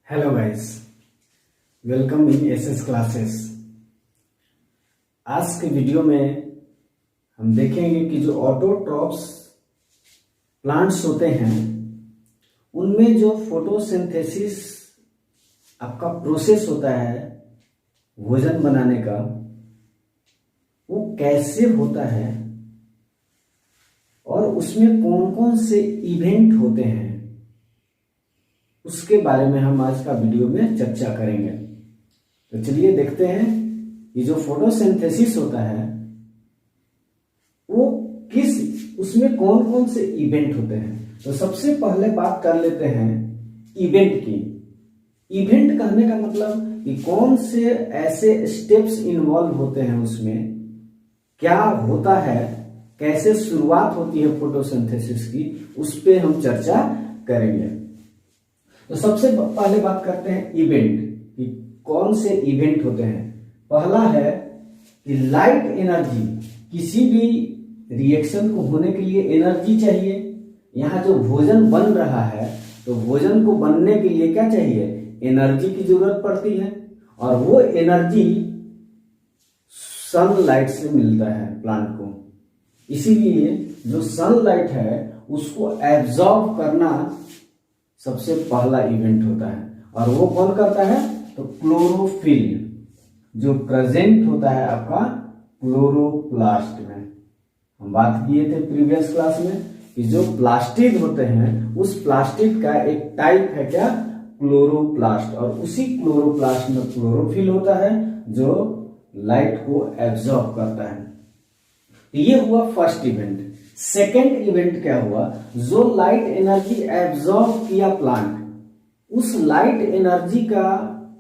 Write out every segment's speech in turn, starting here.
Hello guys, welcome in SS classes. आज के video में हम देखेंगे कि जो ऑटोट्रॉफ्स प्लांट्स होते हैं उनमें जो फोटोसिंथेसिस आपका प्रोसेस होता है भोजन बनाने का, वो कैसे होता है और उसमें कौन कौन से इवेंट होते हैं, उसके बारे में हम आज का वीडियो में चर्चा करेंगे। तो चलिए देखते हैं कि जो फोटोसिंथेसिस होता है वो उसमें कौन कौन से इवेंट होते हैं। तो सबसे पहले बात कर लेते हैं इवेंट की। इवेंट कहने का मतलब कि कौन से ऐसे स्टेप्स इन्वॉल्व होते हैं, उसमें क्या होता है, कैसे शुरुआत होती है फोटोसिंथेसिस की, उस पे हम चर्चा करेंगे। तो सबसे पहले बात करते हैं इवेंट कि कौन से इवेंट होते हैं। पहला है कि लाइट एनर्जी। किसी भी रिएक्शन को होने के लिए एनर्जी चाहिए। यहाँ जो भोजन बन रहा है तो भोजन को बनने के लिए क्या चाहिए, एनर्जी की जरूरत पड़ती है, और वो एनर्जी सनलाइट से मिलता है प्लांट को। इसीलिए जो सनलाइट है उसको एब्जॉर्ब करना सबसे पहला इवेंट होता है, और वो कौन करता है, तो क्लोरोफिल जो प्रेजेंट होता है आपका क्लोरोप्लास्ट में। हम बात किए थे प्रीवियस क्लास में कि जो प्लास्टिड होते हैं उस प्लास्टिड का एक टाइप है क्या, क्लोरोप्लास्ट, और उसी क्लोरोप्लास्ट में क्लोरोफिल होता है जो लाइट को एब्जॉर्ब करता है। ये हुआ फर्स्ट इवेंट। सेकेंड इवेंट क्या हुआ, जो लाइट एनर्जी एब्जॉर्ब किया प्लांट, उस लाइट एनर्जी का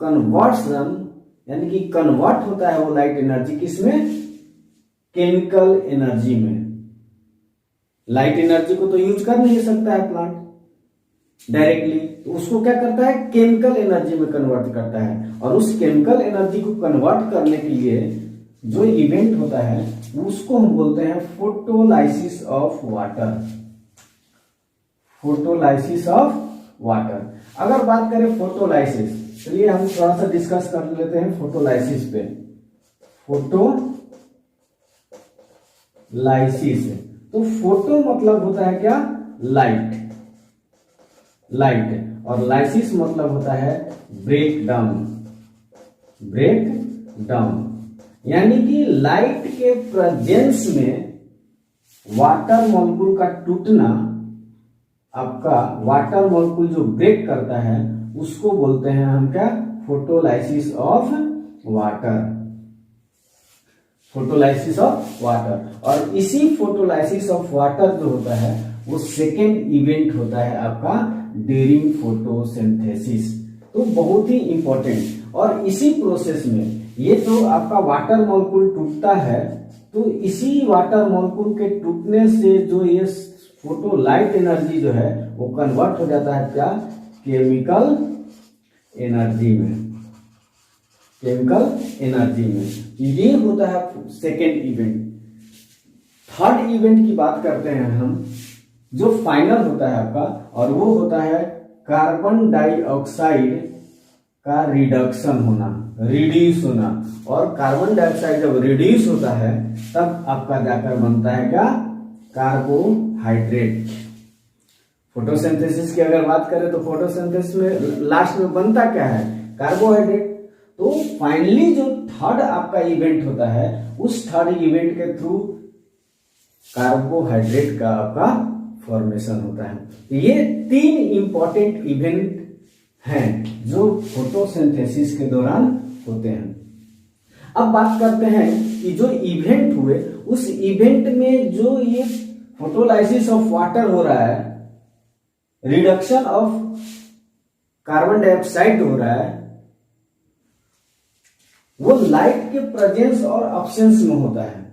कन्वर्शन, यानी कि कन्वर्ट होता है वो लाइट एनर्जी किसमें, केमिकल एनर्जी में। लाइट एनर्जी को तो यूज कर नहीं सकता है प्लांट डायरेक्टली, तो उसको क्या करता है, केमिकल एनर्जी में कन्वर्ट करता है। और उस केमिकल एनर्जी को कन्वर्ट करने के लिए जो इवेंट होता है उसको हम बोलते हैं photolysis of water. Photolysis of water. अगर बात करें फोटोलाइसिस, चलिए हम थोड़ा सा डिस्कस कर लेते हैं फोटोलाइसिस पे। फोटोलाइसिस, तो फोटो मतलब होता है क्या, लाइट, और लाइसिस मतलब होता है ब्रेक डाउन, यानी कि लाइट के प्रेजेंस में वाटर मॉलिक्यूल का टूटना, आपका वाटर मॉलिक्यूल जो ब्रेक करता है उसको बोलते हैं हम क्या, photolysis of water. Photolysis of water. और इसी फोटोलाइसिस ऑफ वाटर जो होता है वो सेकेंड इवेंट होता है आपका ड्यूरिंग फोटोसिंथेसिस। तो बहुत ही इंपॉर्टेंट। और इसी प्रोसेस में ये जो आपका वाटर मॉलिक्यूल टूटता है, तो इसी वाटर मॉलिक्यूल के टूटने से जो ये फोटो लाइट एनर्जी जो है वो कन्वर्ट हो जाता है क्या, केमिकल एनर्जी में। ये होता है सेकेंड इवेंट। थर्ड इवेंट की बात करते हैं हम, जो फाइनल होता है आपका, और वो होता है कार्बन डाइऑक्साइड का रिडक्शन होना, रिड्यूस होना। और कार्बन डाइऑक्साइड जब रिड्यूस होता है तब आपका जाकर बनता है क्या, कार्बोहाइड्रेट। फोटोसिंथेसिस की अगर बात करें तो फोटोसिंथेसिस में लास्ट में बनता क्या है, कार्बोहाइड्रेट। तो फाइनली जो थर्ड आपका इवेंट होता है, उस थर्ड इवेंट के थ्रू कार्बोहाइड्रेट का आपका फॉर्मेशन होता है। ये तीन इंपॉर्टेंट इवेंट हैं जो फोटोसिंथेसिस के दौरान होते हैं। अब बात करते हैं कि जो इवेंट हुए उस इवेंट में जो ये फोटोलाइसिस ऑफ वाटर हो रहा है, रिडक्शन ऑफ कार्बन डाइऑक्साइड हो रहा है, वो लाइट के प्रेजेंस और एब्सेंस में होता है।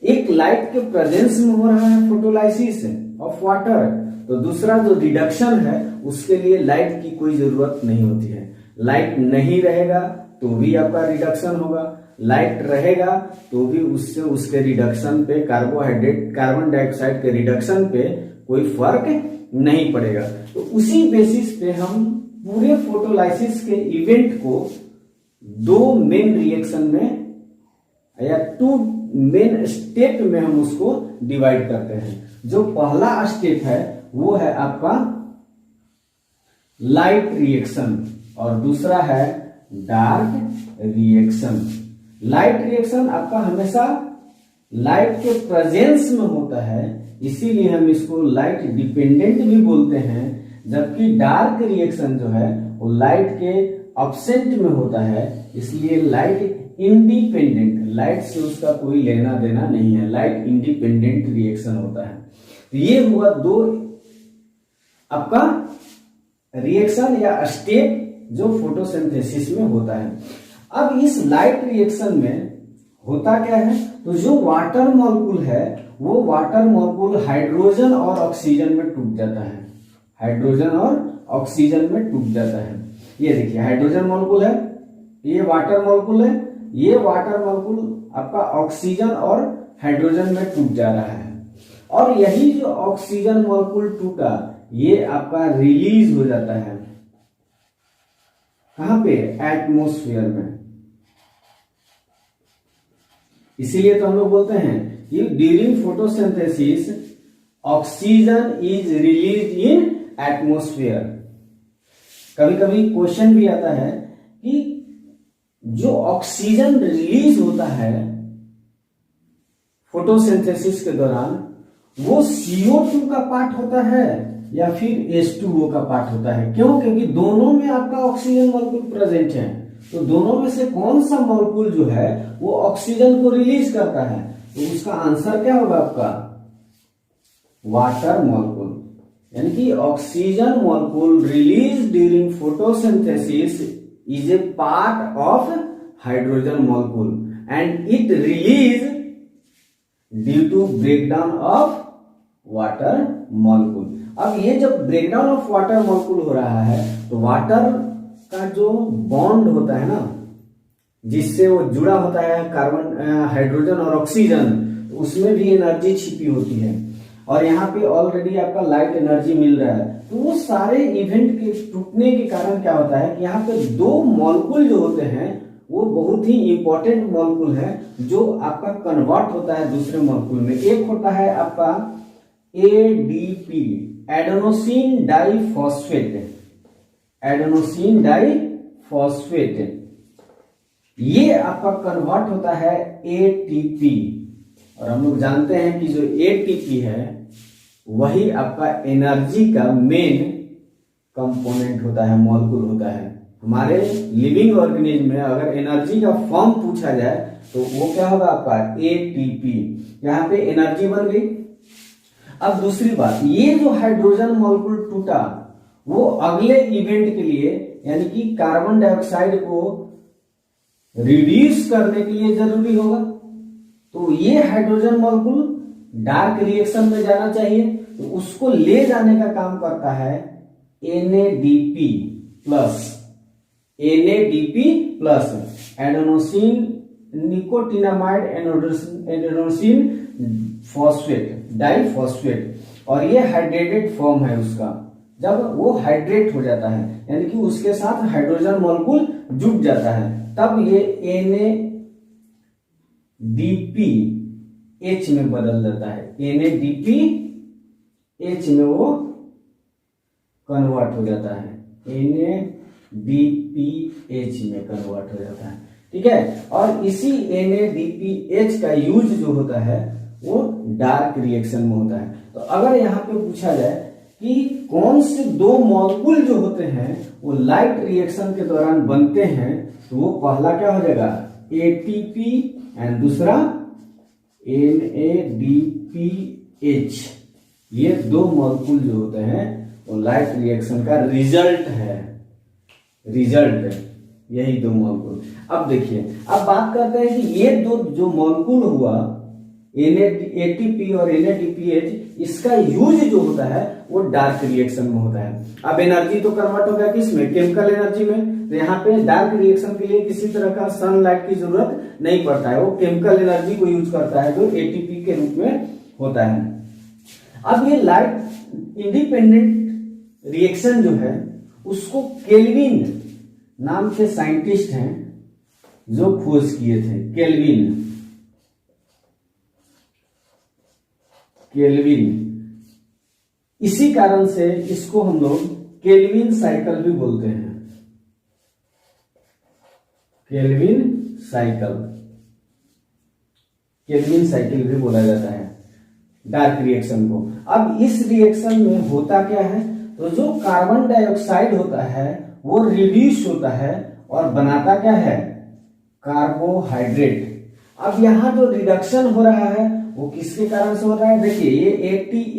एक लाइट के प्रेजेंस में हो रहा है फोटोलाइसिस ऑफ वाटर, तो दूसरा जो रिडक्शन है उसके लिए लाइट की कोई जरूरत नहीं होती है। लाइट नहीं रहेगा तो भी आपका रिडक्शन होगा, लाइट रहेगा तो भी उससे उसके रिडक्शन पे, कार्बन डाइऑक्साइड के रिडक्शन पे कोई फर्क नहीं पड़ेगा। तो उसी बेसिस पे हम पूरे फोटोलाइसिस के इवेंट को दो मेन रिएक्शन में या टू मेन स्टेप में हम उसको डिवाइड करते हैं। जो पहला स्टेप है वो है आपका लाइट रिएक्शन और दूसरा है डार्क रिएक्शन। लाइट रिएक्शन आपका हमेशा लाइट के प्रेजेंस में होता है, इसीलिए हम इसको लाइट डिपेंडेंट भी बोलते हैं, जबकि डार्क रिएक्शन जो है वो लाइट के एब्सेंट में होता है, इसलिए लाइट इंडिपेंडेंट, लाइट से उसका कोई लेना देना नहीं है, लाइट इंडिपेंडेंट रिएक्शन होता है। तो ये हुआ दो आपका रिएक्शन या स्टेप जो फोटोसिंथेसिस में होता है। अब इस लाइट रिएक्शन में होता क्या है, तो जो वाटर मॉलिक्यूल है वो वाटर मॉलिक्यूल हाइड्रोजन और ऑक्सीजन में टूट जाता है, हाइड्रोजन और ऑक्सीजन में टूट जाता है। ये देखिए हाइड्रोजन मॉलिक्यूल है, ये वाटर मॉलिक्यूल है, ये वाटर मॉलिक्यूल आपका ऑक्सीजन और हाइड्रोजन में टूट जा रहा है, और यही जो ऑक्सीजन मॉलिक्यूल टूटा ये आपका रिलीज हो जाता है कहां पे, एटमॉस्फेयर में। इसीलिए तो हम लोग बोलते हैं कि during photosynthesis oxygen is release in atmosphere. कभी कभी क्वेश्चन भी आता है कि जो ऑक्सीजन रिलीज होता है फोटोसिंथेसिस के दौरान वो CO2 का पार्ट होता है या फिर H2O का पार्ट होता है। क्यों? क्योंकि दोनों में आपका ऑक्सीजन मॉलिक्यूल प्रेजेंट है, तो दोनों में से कौन सा मॉलिक्यूल जो है वो ऑक्सीजन को रिलीज करता है, तो उसका आंसर क्या होगा आपका, वाटर मॉलिक्यूल। यानी कि oxygen molecule release during photosynthesis is a part of hydrogen molecule and it release due to breakdown of water molecule. अब ये जब ब्रेकडाउन ऑफ वाटर मॉलिक्यूल हो रहा है तो वाटर का जो बॉन्ड होता है ना, जिससे वो जुड़ा होता है कार्बन हाइड्रोजन और ऑक्सीजन, तो उसमें भी एनर्जी छिपी होती है, और यहाँ पे ऑलरेडी आपका लाइट एनर्जी मिल रहा है। तो वो सारे इवेंट के टूटने के कारण क्या होता है कि यहाँ पे दो मॉलिक्यूल जो होते हैं वो बहुत ही इंपॉर्टेंट मॉलिक्यूल है जो आपका कन्वर्ट होता है दूसरे मॉलिक्यूल में। एक होता है आपका ADP, adenosine diphosphate, adenosine diphosphate, ये आपका कन्वर्ट होता है ATP, और हम लोग जानते हैं कि जो ATP है वही आपका एनर्जी का मेन कंपोनेंट होता है, मॉलिक्यूल होता है। हमारे लिविंग ऑर्गेनिज्म में अगर एनर्जी का फॉर्म पूछा जाए तो वो क्या होगा आपका ATP, यहाँ पे एनर्जी बन गई। अब दूसरी बात, ये जो हाइड्रोजन मॉलिक्यूल टूटा वो अगले इवेंट के लिए यानी कि कार्बन डाइऑक्साइड को रिड्यूस करने के लिए जरूरी होगा, तो ये हाइड्रोजन मॉलिक्यूल डार्क रिएक्शन में जाना चाहिए, तो उसको ले जाने का काम करता है NADP plus, adenosine nicotinamide adenosine phosphate diphosphate, और ये हाइड्रेटेड फॉर्म है उसका। जब वो हाइड्रेट हो जाता है यानी कि उसके साथ हाइड्रोजन मॉलिक्यूल जुड़ जाता है, तब ये NADPH में बदल जाता है, NADPH में वो कन्वर्ट हो जाता है, NADPH में कन्वर्ट हो जाता है, ठीक है। और इसी NADPH का यूज जो होता है वो डार्क रिएक्शन में होता है। तो अगर यहाँ पे पूछा जाए कि कौन से दो मॉलिक्यूल जो होते हैं वो लाइट रिएक्शन के दौरान बनते हैं, तो वो पहला क्या हो जाएगा ATP एंड दूसरा NADPH। ये दो मॉलिक्यूल जो होते हैं वो लाइट रिएक्शन का रिजल्ट है, यही दो मॉलिक्यूल। अब देखिए, अब बात करते हैं कि ये दो जो मॉलिक्यूल हुआ ATP और NADPH, इसका यूज जो होता है वो डार्क रिएक्शन में होता है। अब एनर्जी तो कन्वर्ट हो गया किसमें, केमिकल एनर्जी में, तो यहाँ पे डार्क रिएक्शन के लिए किसी तरह का सनलाइट की जरूरत नहीं पड़ता है, वो केमिकल एनर्जी को यूज करता है जो ATP के रूप में होता है। अब ये लाइट इंडिपेंडेंट रिएक्शन जो है उसको केल्विन नाम के साइंटिस्ट हैं जो खोज किए थे। केल्विन इसी कारण से इसको हम लोग केल्विन साइकिल भी बोलते हैं। केल्विन साइकिल भी बोला जाता है डार्क रिएक्शन को। अब इस रिएक्शन में होता क्या है, तो जो कार्बन डाइऑक्साइड होता है वो रिड्यूस होता है और बनाता क्या है, कार्बोहाइड्रेट। अब यहाँ जो रिडक्शन हो रहा है वो किसके कारण से हो रहा है, देखिए ये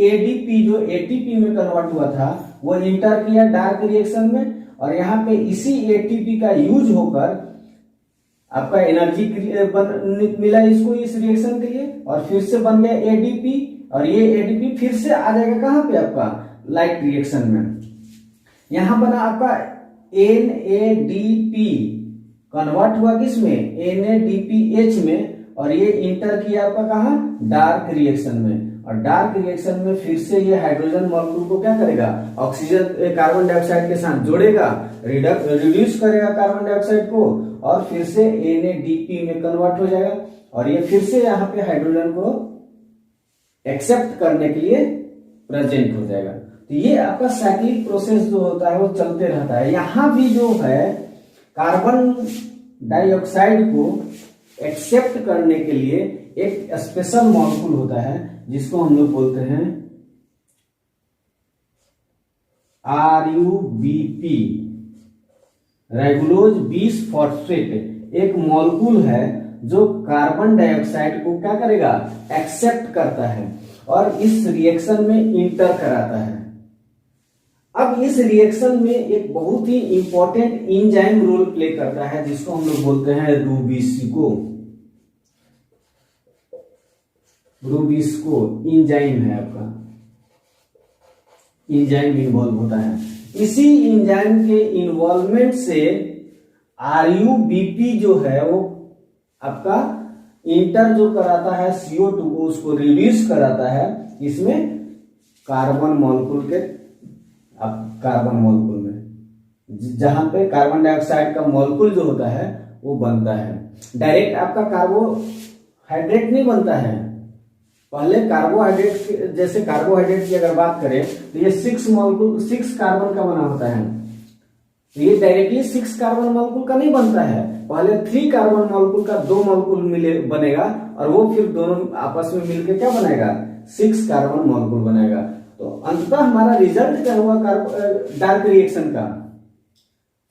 एडीपी जो एटीपी में कन्वर्ट हुआ था वो इंटर किया डार्क रिएक्शन में, और यहाँ पे इसी एटीपी का यूज होकर आपका एनर्जी मिला इसको इस रिएक्शन के लिए, और फिर से बन गया एडीपी, और ये एडीपी फिर से आ जाएगा कहाँ पे, आपका लाइट रिएक्शन में। यहां बना आपका NADP, कन्वर्ट हुआ किसमें, NADPH में, और ये इंटर किया आपका कहा, डार्क रिएक्शन में। और डार्क रिएक्शन में फिर से ये हाइड्रोजन मॉलिक्यूल को क्या करेगा, ऑक्सीजन कार्बन डाइऑक्साइड के साथ जोड़ेगा, रिड्यूस करेगा कार्बन डाइऑक्साइड को, और फिर से NADP में कन्वर्ट हो जाएगा, और ये फिर से यहाँ पे हाइड्रोजन को एक्सेप्ट करने के लिए प्रेजेंट हो जाएगा। तो ये आपका साइक्लिक प्रोसेस जो होता है वो चलते रहता है। यहां भी जो है कार्बन डाइऑक्साइड को एक्सेप्ट करने के लिए एक स्पेशल मॉलिक्यूल होता है जिसको हम लोग बोलते हैं RUBP, रेगुलोज 20 फॉस्फेट। एक मॉलिक्यूल है जो कार्बन डाइऑक्साइड को क्या करेगा, एक्सेप्ट करता है और इस रिएक्शन में इंटर कराता है। अब इस रिएक्शन में एक बहुत ही इंपॉर्टेंट एंजाइम रोल प्ले करता है जिसको हम लोग बोलते हैं रूबिस्को। रूबिस्को एंजाइम है आपका, एंजाइम इन्वॉल्व होता है। इसी एंजाइम के इन्वॉल्वमेंट से RUBP जो है वो आपका इंटर जो कराता है CO2 को, उसको रिड्यूस कराता है इसमें कार्बन मॉलिक्यूल के, कार्बन मॉलिक्यूल में, जहां पे कार्बन डाइऑक्साइड का मॉलिक्यूल जो होता है वो बनता है। डायरेक्ट आपका कार्बोहाइड्रेट नहीं बनता है। पहले कार्बोहाइड्रेट, जैसे कार्बोहाइड्रेट की अगर बात करें तो ये 6 कार्बन का बना होता है, तो ये डायरेक्टली 6 कार्बन मॉलिक्यूल का नहीं बनता है। पहले 3 कार्बन मॉलिक्यूल का 2 मॉलिक्यूल बनेगा, और वो फिर दोनों आपस में मिलकर क्या बनाएगा, 6 कार्बन मॉलिक्यूल बनाएगा। तो अंततः हमारा रिजल्ट क्या हुआ डार्क रिएक्शन का,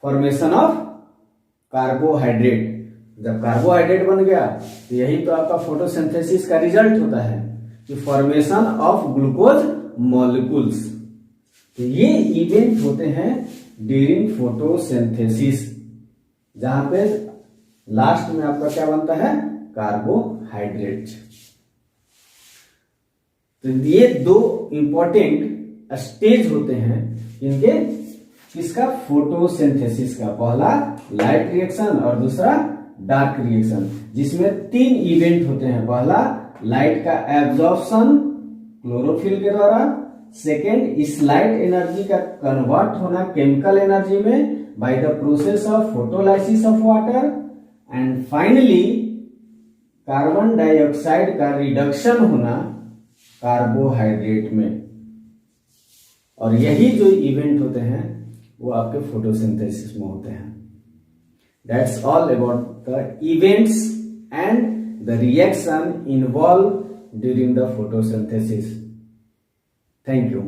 फॉर्मेशन ऑफ कार्बोहाइड्रेट। जब कार्बोहाइड्रेट बन गया तो यही तो आपका फोटोसिंथेसिस का रिजल्ट होता है कि फॉर्मेशन ऑफ ग्लूकोज मॉलिक्यूल्स। तो ये इवेंट होते हैं ड्यूरिंग फोटोसिंथेसिस, जहां पे लास्ट में आपका क्या बनता है, कार्बोहाइड्रेट। तो ये 2 इंपॉर्टेंट स्टेज होते हैं इनके, किसका, फोटोसिंथेसिस का। पहला लाइट रिएक्शन और दूसरा डार्क रिएक्शन, जिसमें 3 इवेंट होते हैं। पहला लाइट का एब्जॉर्प्शन क्लोरोफिल के द्वारा, सेकेंड इस लाइट एनर्जी का कन्वर्ट होना केमिकल एनर्जी में by the process of photolysis of water, and finally carbon dioxide का रिडक्शन होना कार्बोहाइड्रेट में। और यही जो इवेंट होते हैं वो आपके फोटोसिंथेसिस में होते हैं। That's all about the events and the reaction involve during the photosynthesis. Thank you.